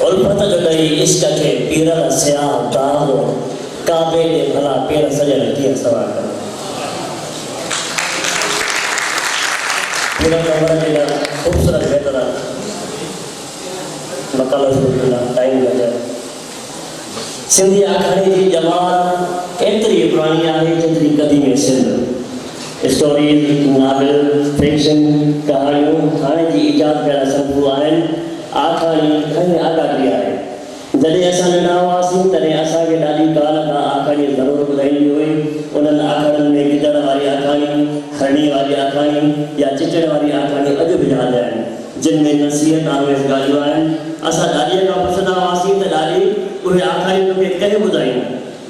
उल्फत जो ॾही इश्क खे पीरल सियाह दाग काबे ॾे भला पेर सॼण कीअं सवार कनि। पीरल नंबर जे लाइ ख़ूबसूरत बेहतर मकाल टाइम लॻे। सिंधी आखाणी जी जमात एतिरी पुराणी आहे जेतिरी क़दीम सिंध। स्टोरीज़, नावल, फिक्शन, कहाणियूं हाणे जी इजाद कहिड़ा संभू आहिनि। आखाणी घणी आगाही आहे। जॾहिं असां नंढा हुआसीं तॾहिं असांखे ॾाढी काल खां आखाणी ज़रूरु ॿुधाईंदी हुई। उन्हनि आखाणियुनि में गिदड़ वारी आखाणी, हरणी वारी आखाणी या चिचड़ वारी आखाणी अॼु बि यादि आहिनि, जिन में नसीहत आमेज़ ॻाल्हियूं आहिनि। असां ॾाॾीअ खां पुछंदा हुआसीं त ॾाॾी उहे आखाणियूं मूंखे कंहिं ॿुधायूं?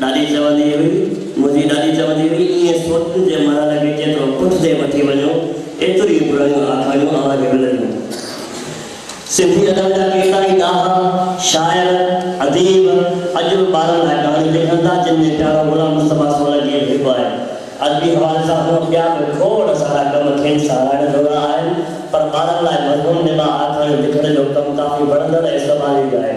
ॾाॾी चवंदी हुई, मुंहिंजी ॾाॾी चवंदी हुई, ईअं सोचनि जे मरल खे जेतिरो पुठिते वठी वञो एतिरी पुराणियूं आखाणियूं अव्हांखे मिलंदियूं। सिंधी अदब जा केतिरा ई ॾाहा शाइर अदीब अॼु बि ॿारनि लाइ कहाणी लिखनि था, जिन में प्यारो ग़ुलाम मुस्तफ़ा सोलंकी जो हिकु आहे। अदबी हवाले सां ॿिया बि खोड़ सारा कम खेनि सहाराइण जोड़ा आहिनि, पर ॿारनि लाइ मज़मून निभा आखाणियूं लिखण जो कमु काफ़ी वणंदड़ ऐं सवाली आहे।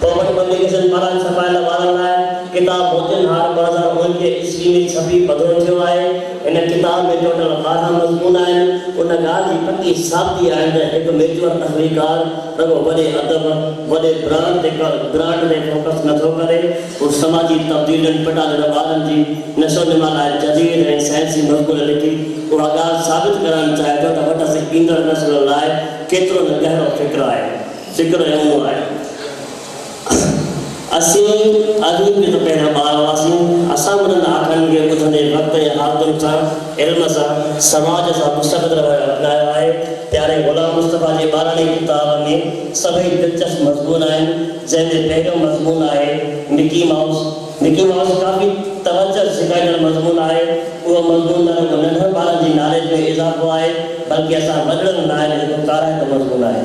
पोइ पब्लिकेशन पारां छपायल ॿारनि लाइ किताब मोतियुनि हार 2019 ईस्वी में छपी पधरो थियो आहे। इन किताब में टोटल 12 मज़मून आहिनि। उन ॻाल्हि जी पकी साबिती आहे त हिकु मेचूर तहरीकार रुॻो वॾे अदब वॾे ब्रांड ते फोकस नथो करे, उहो समाजी तब्दीलियुनि पिटादड़ ॿारनि जी नशो निमा लाइ जदीद ऐं साइंसी मज़मून लिखी उहा ॻाल्हि साबित करणु चाहे थो त वटि ईंदड़ नस्ल लाइ केतिरो न गहरो फ़िक्र आहे। फ़िक्र अहिड़ो आहे। असीं अदीब बि त पहिरियां ॿार हुआसीं। असां उन्हनि आखाणियुनि खे ॿुधंदे वक़्त ऐं हालतुनि सां इल्म सां समाज सां मुस्तक़बिल अपनायो आहे। प्यारे ग़ुलाम मुस्तफ़ा जे 12 किताब में सभई दिलचस्प मज़मून आहिनि, जंहिंमें पहिरियों मज़मून आहे मिकी माउस। मिकी माउस काफ़ी तवजह सिखाईंदड़ मज़मून आहे। उहो मज़मून न रुॻो नंढनि ॿारनि जी नॉलेज में इज़ाफ़ो आहे, बल्कि असां वॾड़नि लाइ हिकु काराइत मज़मून आहे,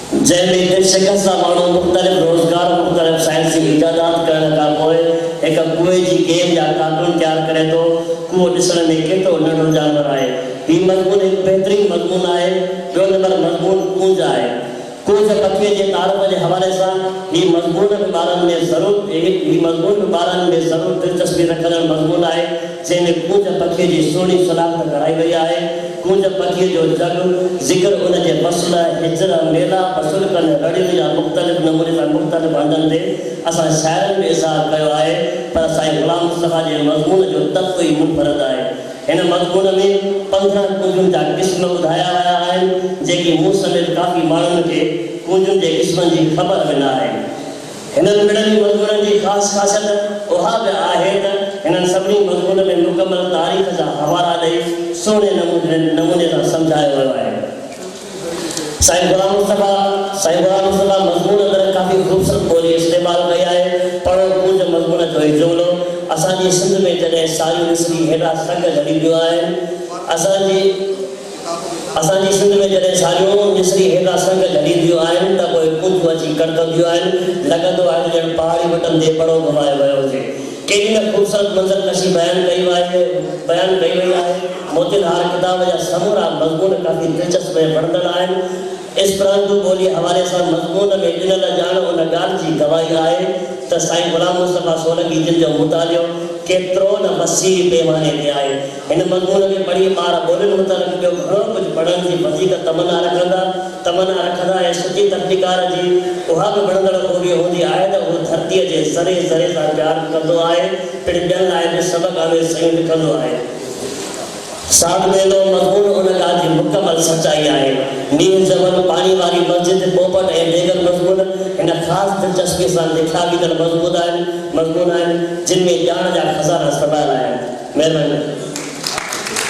जंहिंमें दिलि शिकस्त सां माण्हू मुख़्तलिफ़ रोज़गार मुख़्तलिफ़ साइंसी इजादात करण खां पोइ हिकु कुएं जी गेम या कार्टून तयारु करे थो। कुओं ॾिसण में केतिरो नंढो जानवर आहे। हीउ मज़मून हिकु बहितरीनु मज़मून आहे। ॿियो नंबर मज़मून कूंज आहे। कूंज पखीअ जे तारुफ़ जे हवाले सां हीउ मज़मून बि ॿारनि में ज़रूरु दिलचस्पी रखंदड़ मज़मून आहे, जंहिंमें कूंज पखीअ जी सुहिणी सुञाणप कराई वई आहे। कूंज पखीअ जो ज़िक्र उन जे फ़स्ल, हिजर, मेला, पसुलकनि, रड़ियुनि या मुख़्तलिफ़ नमूने सां मुख़्तलिफ़ हंधनि ते असां शाइरनि में इज़हार कयो आहे, पर साईं ग़ुलाम मुस्तफ़ा जे मज़मून जो तत्व ई मुनफ़रिद आहे। हिन मज़मून में 15 कूंजुनि जा क़िस्म ॿुधाया विया आहिनि, जेकी मूं समेत काफ़ी माण्हुनि खे कूंजुनि जे क़िस्मनि जी ख़बर बि न आहे। हिननि मिड़नि मज़मूननि जी ख़ासि ख़ासियत उहा बि आहे त हिननि सभिनी मज़मून में मुकमल तारीख़ जा हवाला ॾेई सुहिणे नमूने सां सम्झायो वियो आहे। साईं ग़ुलाम मुस्तफ़ा मज़मून अंदरि काफ़ी ख़ूबसूरत ॿोली इस्तेमालु कई आहे। पढ़ो कूंज मज़मून जो ई जुमिलो। असांजी सिंध में जॾहिं सारियूं मिसरी हेॾा संग झड़ी पियूं आहिनि, असांजी सिंध में जॾहिं सारियूं मिसरी हेॾा संग झड़ी पियूं आहिनि त पोइ कूंजूं अची कड़कंदियूं आहिनि। लॻंदो आहे ॼण पहाड़ी वटनि ते पड़ो घुमाए वियो हुजे। केॾी न ख़ूबसूरत मंज़रकशी बयानु कई वई आहे। मोतियुनि हार किताब जा समूरा मज़मून काफ़ी दिलचस्प ऐं वणंदड़ आहिनि। एस्परांतो ॿोली हवाले सां मज़मून में ॾिनल ॼाण उन ॻाल्हि जी गवाही आहे त साईं ग़ुलाम मुस्तफ़ा सोलंकी जिन जो मुतालियो केतिरो न वसीह पैमाने ते आहे। हिन मज़मून खे पढ़ी ॿार ॿोलियुनि मुतालिक़ ॿियो घणो कुझु पढ़ण जी वधीक तमन्ना रखंदा ऐं सुठी तहक़ीक़ात जी उहा बि वणंदड़ ख़ूबी हूंदी आहे त उहो धरतीअ जे ज़रे सां प्यारु कंदो आहे, पिणु ॿियनि लाइ बि सबक़ आमेज़ शयूं लिखंदो आहे। साध वेंदो मज़मून उन ॻाल्हि जी मुकमल सचाई आहे। नील ज़मन, पाणी वारी मस्जिद, पोपट ऐं दीगर मज़मून हिन ख़ासि दिलचस्पीअ सां लिखिया वेंदड़ मज़मून आहिनि, जिन में ॼाण जा खज़ाना सभायल आहिनि। महिरबानी।